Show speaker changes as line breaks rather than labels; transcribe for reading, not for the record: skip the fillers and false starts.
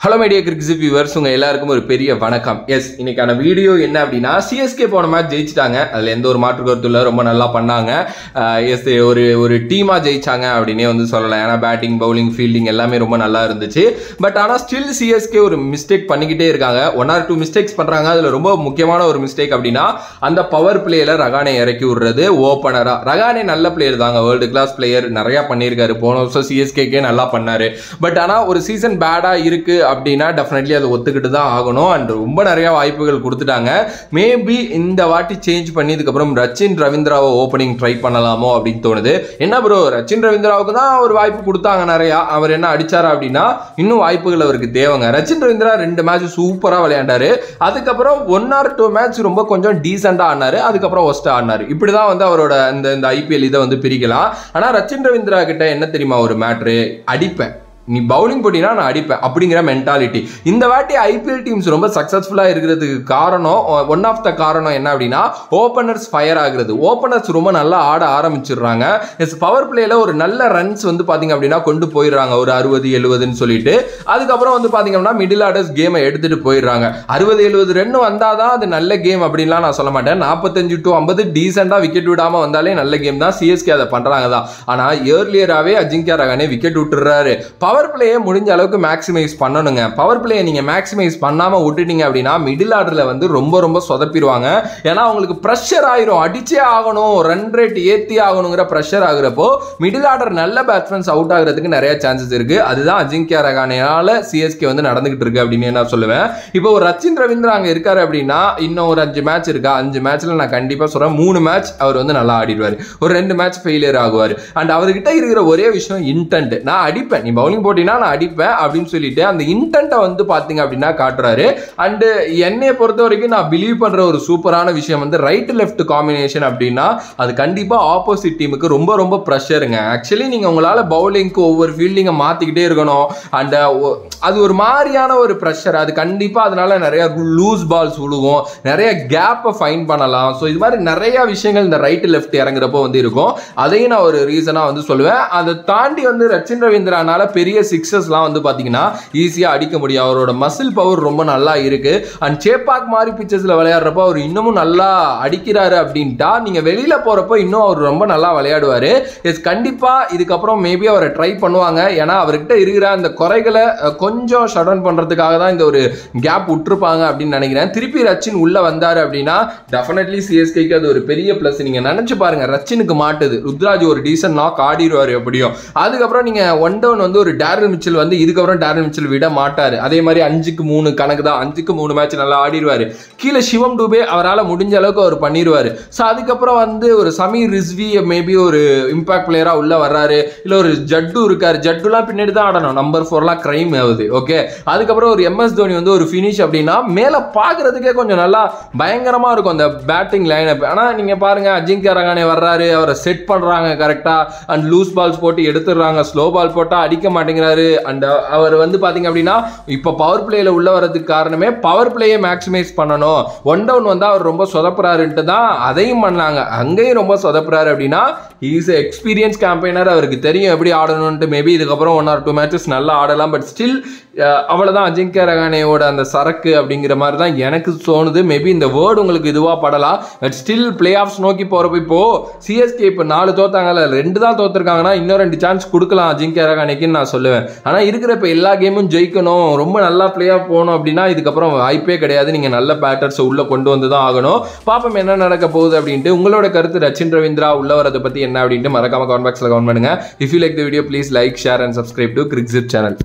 Hello my dear cricket viewers, உங்க எல்லாருக்கும் ஒரு பெரிய வணக்கம். எஸ், இன்னைக்கான வீடியோ என்ன அப்படின்னா சிஎஸ்கே போன மேட்ச் ஜெயிச்சிட்டாங்க. அதுல எந்த ஒரு மாற்று கருத்து இல்ல, ரொம்ப நல்லா பண்ணாங்க. எஸ், ஒரு டீமா ஜெயிச்சாங்க அப்படினே வந்து சொல்லலாம். ஏன்னா பேட்டிங், பவுலிங், ஃபீல்டிங் எல்லாமே ரொம்ப நல்லா இருந்துச்சு. பட் ஆனா ஸ்டில் சிஎஸ்கே ஒரு மிஸ்டேக் பண்ணிக்கிட்டே இருக்காங்க. 1 or 2 மிஸ்டேக்ஸ் பண்றாங்க. அதுல ரொம்ப முக்கியமான ஒரு மிஸ்டேக் அப்படின்னா அந்த பவர் பிளேல ரகானே இறக்கி விடுறது. ஓபனரா ரகானே நல்ல பிளேயர் தாங்க, வேர்ல்டு கிளாஸ் பிளேயர், நிறைய பண்ணியிருக்காரு. போன வருஷம் சிஎஸ்கே நல்லா பண்ணாரு. பட் ஆனா ஒரு சீசன் பேடா இருக்கு அப்படின்னா டெஃபினெட்லி அதை ஒத்துக்கிட்டு தான் ஆகணும். அண்ட் ரொம்ப நிறைய வாய்ப்புகள் கொடுத்துட்டாங்க. மேபி இந்த வாட்டி சேஞ்ச் பண்ணி இதுக்கப்புறம் ரச்சின் ரவீந்திராவை ஓப்பனிங் ட்ரை பண்ணலாமோ அப்படின்னு தோணுது. என்ன ப்ரோ, ரச்சின் ரவீந்திராவுக்கு தான் ஒரு வாய்ப்பு கொடுத்தாங்க நிறையா, அவர் என்ன அடிச்சாரா அப்படின்னா இன்னும் வாய்ப்புகள் அவருக்கு தேவைங்க. ரச்சின் ரவீந்திரா 2 மேட்ச் சூப்பராக விளையாண்டாரு. அதுக்கப்புறம் 1 or 2 மேட்ச் ரொம்ப கொஞ்சம் டீசெண்டாக ஆடினாரு. அதுக்கப்புறம் ஒஸ்ட்டாக ஆடினாரு. இப்படி தான் வந்து அவரோட இந்த ஐபிஎல் இதை வந்து பிரிக்கலாம். ஆனால் ரச்சின் ரவீந்திரா கிட்ட என்ன தெரியுமா ஒரு மேட்ரு, அடிப்பேன், நீ பவுலிங் போட்டினா நான் அடிப்பேன் அப்படிங்கிற மென்டாலிட்டி. இந்த வாட்டி ஐபிஎல் டீம்ஸ் ரொம்ப சக்ஸஸ்ஃபுல்லாக இருக்கிறதுக்கு காரணம், ஒன் ஆஃப் த காரணம் என்ன அப்படின்னா ஓப்பனர்ஸ் ஃபயர் ஆகுறது. ஓப்பனர்ஸ் ரொம்ப நல்லா ஆட ஆரம்பிச்சிடுறாங்க. எஸ், பவர் பிளேல ஒரு நல்ல ரன்ஸ் வந்து பார்த்தீங்க அப்படின்னா கொண்டு போயிடுறாங்க, ஒரு 60-70ன்னு சொல்லிட்டு. அதுக்கப்புறம் வந்து பார்த்தீங்க அப்படின்னா மிடில் ஆர்டர்ஸ் கேமை எடுத்துட்டு போயிடுறாங்க. 60-70 ரன் வந்தால் தான் அது நல்ல கேம் அப்படின்லாம் நான் சொல்ல மாட்டேன். 45-50 டீசெண்டாக விக்கெட் விடாமல் வந்தாலே நல்ல கேம் தான். சிஎஸ்கே அதை பண்ணுறாங்க தான். ஆனால் ஏர்லியராகவே அஜிங்கியா ரஹானே விக்கெட் விட்டுறாரு. பவர் பிளேயை முடிஞ்ச அளவுக்கு மேக்ஸிமைஸ் பண்ணணுங்க. பவர் பிளேயை நீங்க மேக்ஸிமைஸ் பண்ணாம விட்டுட்டீங்க அப்படின்னா மிடில் ஆர்டர்ல வந்து ரொம்ப சொதப்பிடுவாங்க. ஏன்னா அவங்களுக்கு பிரஷர் ஆயிரும், அடிச்சே ஆகணும், ரன் ரேட் ஏத்தி ஆகணுங்கிற பிரஷர் ஆகுறப்போ மிடில் ஆர்டர் நல்ல பேட்ஸ்மேன்ஸ் அவுட் ஆகுறதுக்கு நிறைய சான்சஸ் இருக்கு. அதுதான் அஜிங்கியா ரஹானேனால சிஎஸ்கே வந்து நடந்துகிட்டு இருக்கு அப்படின்னு நான் சொல்லுவேன். இப்போ ஒரு ரச்சின் ரவீந்திரா அங்க இருக்காரு அப்படின்னா இன்னும் ஒரு 5 மேட்ச் இருக்கா, 5 மேட்ச்ல நான் கண்டிப்பா சொல்றேன் 3 மேட்ச் அவர் வந்து நல்லா ஆடிடுவார், ஒரு 2 மேட்ச் ஃபெயிலியர் ஆகுவார். அண்ட் அவர்கிட்ட இருக்கிற ஒரே விஷயம் இன்டென்ட். நான் அடிப்பேன், நீ பவுலிங் போட்டினா நான் அடிப்பேன் அப்படின்னு சொல்லிட்டு அந்த இன்டென்ட்டை வந்து பாத்தீங்க அப்படின்னா காட்டுறாரு. அண்ட் என்னைய பொறுத்த வரைக்கும் நான் பிலீவ் பண்ற ஒரு சூப்பரான விஷயம் வந்து ரைட் லெஃப்ட் காம்பினேஷன் அப்படின்னா அது கண்டிப்பா ஆப்போசிட் டீமுக்கு ரொம்ப பிரஷருங்க. ஆக்சுவலி நீங்க உங்களால பவுலிங்க்கு ஒவ்வொரு ஃபீல்டிங்கை மாத்திக்கிட்டே இருக்கணும். அண்ட் அது ஒரு மாதிரியான ஒரு பிரஷர், அது கண்டிப்பா அதனால நிறைய லூஸ் பால்ஸ் விழுகும், நிறைய கேப்பை ஃபைன் பண்ணலாம். ஸோ இது மாதிரி நிறைய விஷயங்கள் இந்த ரைட் லெஃப்ட் இறங்குறப்போ வந்து இருக்கும். அதையும் நான் ஒரு ரீசனா வந்து சொல்லுவேன். அதை தாண்டி வந்து ரச்சின் ரவீந்திரானால பெரிய சிக்ஸஸ்லாம் வந்து பார்த்தீங்கன்னா ஈஸியாக அடிக்க முடியும். அவரோட மசில் பவர் ரொம்ப நல்லா இருக்கு. அண்ட் சேப்பாக் மாதிரி பிச்சர்ஸில் விளையாடுறப்போ அவர் இன்னமும் நல்லா அடிக்கிறாரு அப்படின்ட்டா நீங்கள் வெளியில் போகிறப்போ இன்னும் அவர் ரொம்ப நல்லா விளையாடுவார். எஸ், கண்டிப்பாக இதுக்கப்புறம் மேபி அவரை ட்ரை பண்ணுவாங்க. ஏன்னா அவர்கிட்ட இருக்கிற அந்த குறைகளை கொஞ்சம் ஷட் டவுன் பண்ணுறதுக்காக தான் இந்த ஒரு கேப் விட்டுருப்பாங்க அப்படின்னு நினைக்கிறேன். திருப்பி ரச்சின் உள்ளே வந்தார் அப்படின்னா டெஃபினெட்லி சிஎஸ்கேக்கு அது ஒரு பெரிய ப்ளஸ். நீங்கள் நினச்சி பாருங்க, ரச்சினுக்கு மாட்டுது, ருத்ராஜ் ஒரு டீசன்ட் நாக் ஆடிடுவார் எப்படியும். அதுக்கப்புறம் நீங்கள் 1 down வந்து ஒரு டேரல் மிச்சல் வந்து இதுக்கப்புறம் டேரல் மிச்சல் விட மாட்டாரு. அதே மாதிரி 5-3 கணக்கு தான், 5-3 மேட்ச் நல்லா ஆடிடுவாரு. கீழே சிவம் டூபே அவரால் முடிஞ்ச அளவுக்கு அவர் பண்ணிடுவாரு. ஸோ அதுக்கப்புறம் வந்து ஒரு சமீர் ரிஸ்வி மேபி ஒரு இம்பாக்ட் பிளேயரா உள்ள வர்றாரு. இல்லை ஒரு ஜட்டு இருக்காரு, ஜட்டுலாம் பின்னாடி தான் ஆடணும், நம்பர் 4லாம் கிரைம் ஆகுது. ஓகே, அதுக்கப்புறம் ஒரு MS தோனி வந்து ஒரு ஃபினிஷ் அப்படின்னா மேலே பார்க்கறதுக்கே கொஞ்சம் நல்லா பயங்கரமா இருக்கும் அந்த பேட்டிங் லைனப். ஆனால் நீங்க பாருங்க, அஜிங்கியா ரஹானே வர்றாரு, அவரை செட் பண்றாங்க கரெக்டா, அண்ட் லூஸ் பால்ஸ் போட்டு எடுத்துடுறாங்க, ஸ்லோ பால் போட்டா அடிக்க மாட்டேங்கிறாரு. அண்ட் அவர் வந்து பாத்தீங்க அப்படின்னா இப்ப பவர் பிளேல உள்ள வரதுக்கு காரணமே பவர் பிளேயை மேக்ஸிமைஸ் பண்ணணும். 1 down வந்தா அவர் ரொம்ப சொதப்புறாருன்ட்டு தான் அதையும் பண்ணாங்க. அங்கேயும் ரொம்ப சொதப்புறாரு அப்படின்னா இஸ் எக்ஸ்பீரியன்ஸ் கேம்பெயினர், அவருக்கு தெரியும் எப்படி ஆடணும்ட்டு. மேபி இதுக்கப்புறம் 1 or 2 மேட்சஸ் நல்லா ஆடலாம். பட் ஸ்டில் அவ்வளவுதான் அஜிங்கியா ரஹானேயோட அந்த சரக்கு அப்படிங்கிற மாதிரி தான் எனக்கு தோணுது. மேபி இந்த வேர்டு உங்களுக்கு இதுவா படலாம். பட் ஸ்டில் பிளே ஆஃப்ஸ் நோக்கி போறப்போ இப்போ சிஎஸ்கே இப்போ 4 தோத்தாங்கல்ல, 2 தான் தோத்துருக்காங்கன்னா இன்னும் 2 சான்ஸ் கொடுக்கலாம் அஜிங்கியா ரஹானேக்குன்னு நான் சொல்லுவேன். ஆனால் இருக்கிற இப்போ எல்லா கேமும் ஜெயிக்கணும், ரொம்ப நல்லா பிளே ஆஃப் போகணும் அப்படின்னா இதுக்கப்புறம் வாய்ப்பே கிடையாது. நீங்கள் நல்ல பேட்டர்ஸை உள்ள கொண்டு வந்து தான் ஆகணும். பாப்போம் என்ன நடக்க போகுது அப்படின்ட்டு. உங்களோட கருத்து ரச்சின் ரவீந்திரா உள்ள வரதை பத்தி என்ன அப்படின்ட்டு மறக்காம கமெண்ட் பாக்ஸ்ல கமெண்ட் பண்ணுங்க. If you like the video please like, share and subscribe to Crixit channel.